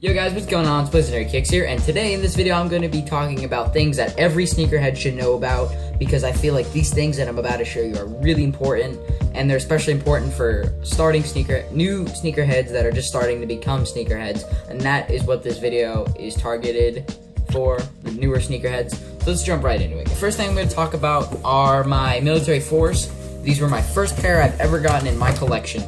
Yo guys, what's going on? It's Blazendary Kicks here, and today in this video I'm going to be talking about things that every sneakerhead should know about, because I feel like these things that I'm about to show you are really important, and they're especially important for new sneakerheads that are just starting to become sneakerheads, and that is what this video is targeted for, the newer sneakerheads. So let's jump right into it. First thing I'm going to talk about are my military 4s. These were my first pair I've ever gotten in my collection.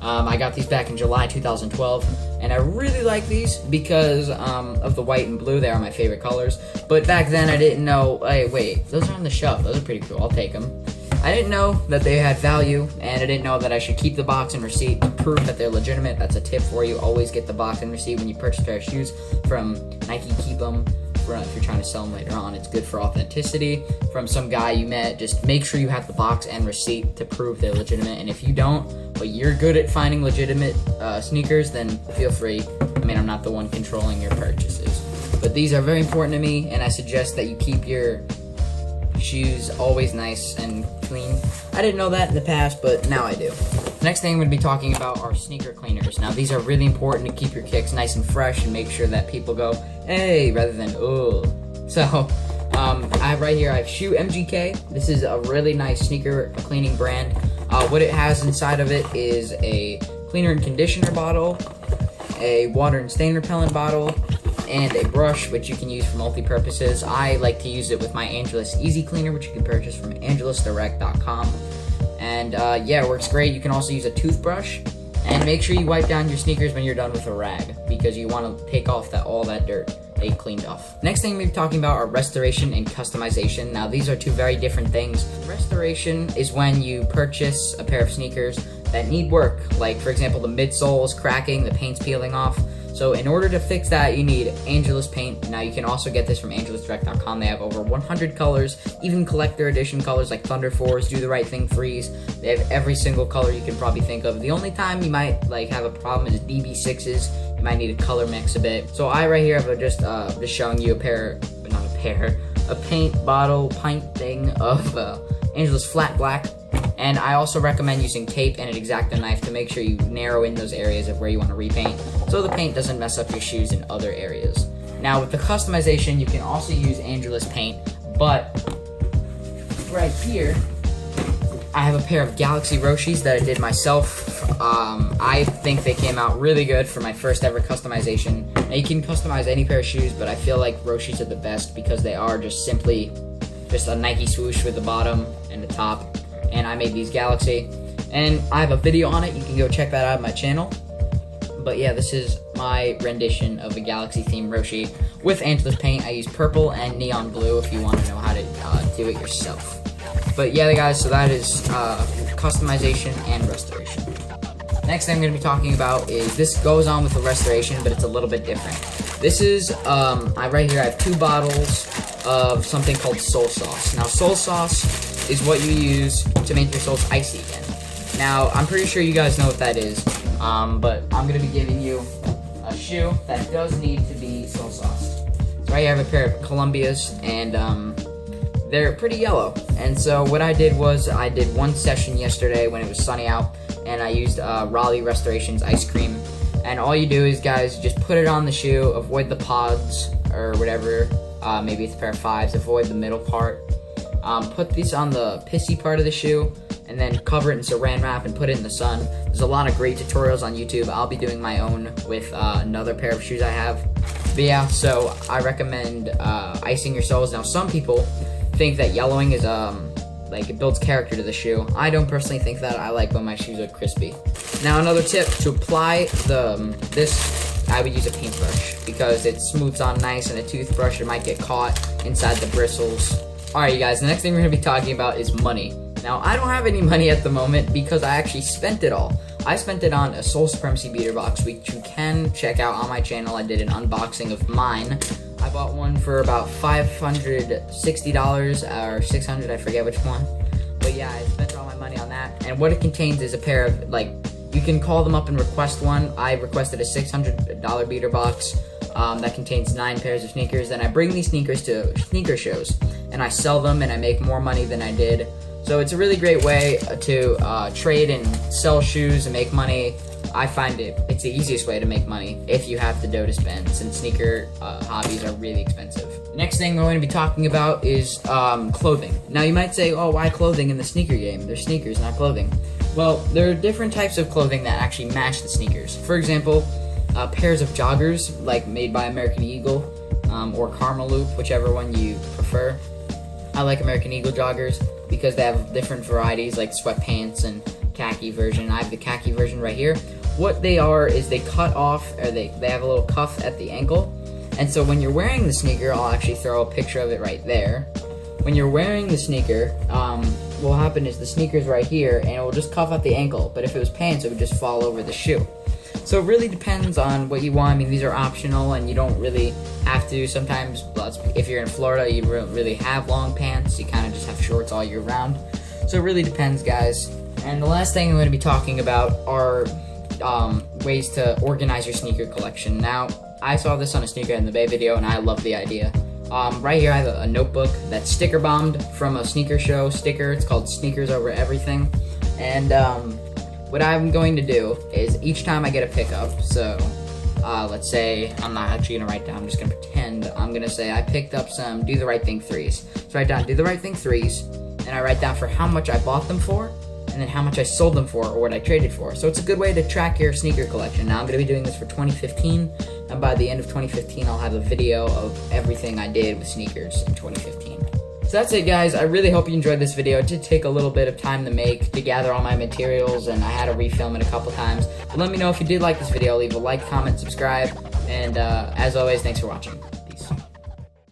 I got these back in July 2012, and I really like these because of the white and blue. They are my favorite colors. But back then I didn't know, hey, wait, those are on the shelf. Those are pretty cool. I'll take them. I didn't know that they had value, and I didn't know that I should keep the box and receipt to prove that they're legitimate. That's a tip for you. Always get the box and receipt when you purchase a pair of shoes from Nike. Keep them if you're trying to sell them later on. It's good for authenticity. From some guy you met, just make sure you have the box and receipt to prove they're legitimate. And if you don't, but you're good at finding legitimate sneakers, then feel free. I mean, I'm not the one controlling your purchases, but these are very important to me, and I suggest that you keep your shoes always nice and clean. I didn't know that in the past, but now I do. The next thing I'm going to be talking about are sneaker cleaners. Now, these are really important to keep your kicks nice and fresh and make sure that people go, hey, rather than, ugh. So, I have right here, I have Shoe MGK. This is a really nice sneaker cleaning brand. What it has inside of it is a cleaner and conditioner bottle, a water and stain repellent bottle, and a brush, which you can use for multi-purposes. I like to use it with my Angelus Easy Cleaner, which you can purchase from angelusdirect.com. And yeah, it works great. You can also use a toothbrush, and make sure you wipe down your sneakers when you're done with a rag, because you want to take off all that dirt that you cleaned off. Next thing we'll be talking about are restoration and customization. Now, these are two very different things. Restoration is when you purchase a pair of sneakers that need work, like for example the midsole is cracking, the paint's peeling off. So in order to fix that, you need Angelus paint. Now, you can also get this from angelusdirect.com. They have over 100 colors, even collector edition colors like Thunder 4s, Do the Right Thing 3s. They have every single color you can probably think of. The only time you might have a problem is DB6s. You might need to color mix a bit. So I right here have just showing you a paint bottle pint thing of Angelus Flat Black. And I also recommend using tape and an X-Acto knife to make sure you narrow in those areas of where you want to repaint, so the paint doesn't mess up your shoes in other areas. Now, with the customization, you can also use Angelus paint, but right here, I have a pair of Galaxies Roshis that I did myself. I think they came out really good for my first ever customization. Now, you can customize any pair of shoes, but I feel like Roshis are the best because they are just a Nike swoosh with the bottom and the top. And I made these Galaxy, and I have a video on it. You can go check that out on my channel. But yeah, this is my rendition of a Galaxy themed Roshi with Angelus paint. I use purple and neon blue if you want to know how to do it yourself. But yeah, guys, so that is customization and restoration. Next thing I'm going to be talking about is, this goes on with the restoration, but it's a little bit different. This is, right here I have 2 bottles of something called soul sauce. Now, soul sauce is what you use to make your soles icy again. Now, I'm pretty sure you guys know what that is, but I'm going to be giving you a shoe that does need to be soul sauced. So right here I have a pair of Columbias, and they're pretty yellow. And so what I did was, I did one session yesterday when it was sunny out, and I used Raleigh Restorations ice cream. And all you do is, guys, just put it on the shoe, avoid the pods or whatever, maybe it's a pair of 5s, avoid the middle part. Put this on the pissy part of the shoe, and then cover it in saran wrap and put it in the sun. There's a lot of great tutorials on YouTube. I'll be doing my own with another pair of shoes I have. But yeah, so I recommend icing your soles. Now, some people think that yellowing is it builds character to the shoe. I don't personally think that. I like when my shoes are crispy. Now, another tip to apply this, I would use a paintbrush because it smooths on nice, and a toothbrush, it might get caught inside the bristles. Alright, you guys, the next thing we're going to be talking about is money. Now, I don't have any money at the moment because I actually spent it all. I spent it on a Soul Supremacy beater box, which you can check out on my channel. I did an unboxing of mine. I bought one for about $560 or $600, I forget which one. But yeah, I spent all my money on that. And what it contains is a pair of, you can call them up and request one. I requested a $600 beater box that contains 9 pairs of sneakers. Then I bring these sneakers to sneaker shows, and I sell them, and I make more money than I did. So it's a really great way to trade and sell shoes and make money. I find it's the easiest way to make money if you have the dough to spend, since sneaker hobbies are really expensive. The next thing we're going to be talking about is clothing. Now you might say, oh, why clothing in the sneaker game? They're sneakers, not clothing. Well, there are different types of clothing that actually match the sneakers. For example, pairs of joggers, like made by American Eagle, or Karmaloop, whichever one you prefer. I like American Eagle joggers because they have different varieties, like sweatpants and khaki version. I have the khaki version right here. What they are is they cut off, or they have a little cuff at the ankle. And so when you're wearing the sneaker, I'll actually throw a picture of it right there. When you're wearing the sneaker, what will happen is the sneaker's right here, and it will just cuff at the ankle. But if it was pants, it would just fall over the shoe. So it really depends on what you want. I mean, these are optional, and you don't really have to. Sometimes, if you're in Florida, you don't really have long pants. You kind of just have shorts all year round. So it really depends, guys. And the last thing I'm going to be talking about are ways to organize your sneaker collection. Now, I saw this on a Sneakerheadinthebay video, and I love the idea. Right here I have a notebook that's sticker bombed from a sneaker show sticker. It's called Sneakers Over Everything. And what I'm going to do is each time I get a pickup, so let's say I'm not actually going to write down, I'm just going to pretend I'm going to say I picked up some Do the Right Thing 3s. So write down Do the Right Thing 3s, and I write down for how much I bought them for, and then how much I sold them for, or what I traded for. So it's a good way to track your sneaker collection. Now I'm going to be doing this for 2015, and by the end of 2015 I'll have a video of everything I did with sneakers in 2015. So that's it, guys. I really hope you enjoyed this video. It did take a little bit of time to gather all my materials, and I had to refilm it a couple times. But let me know if you did like this video. Leave a like, comment, subscribe, and as always, thanks for watching.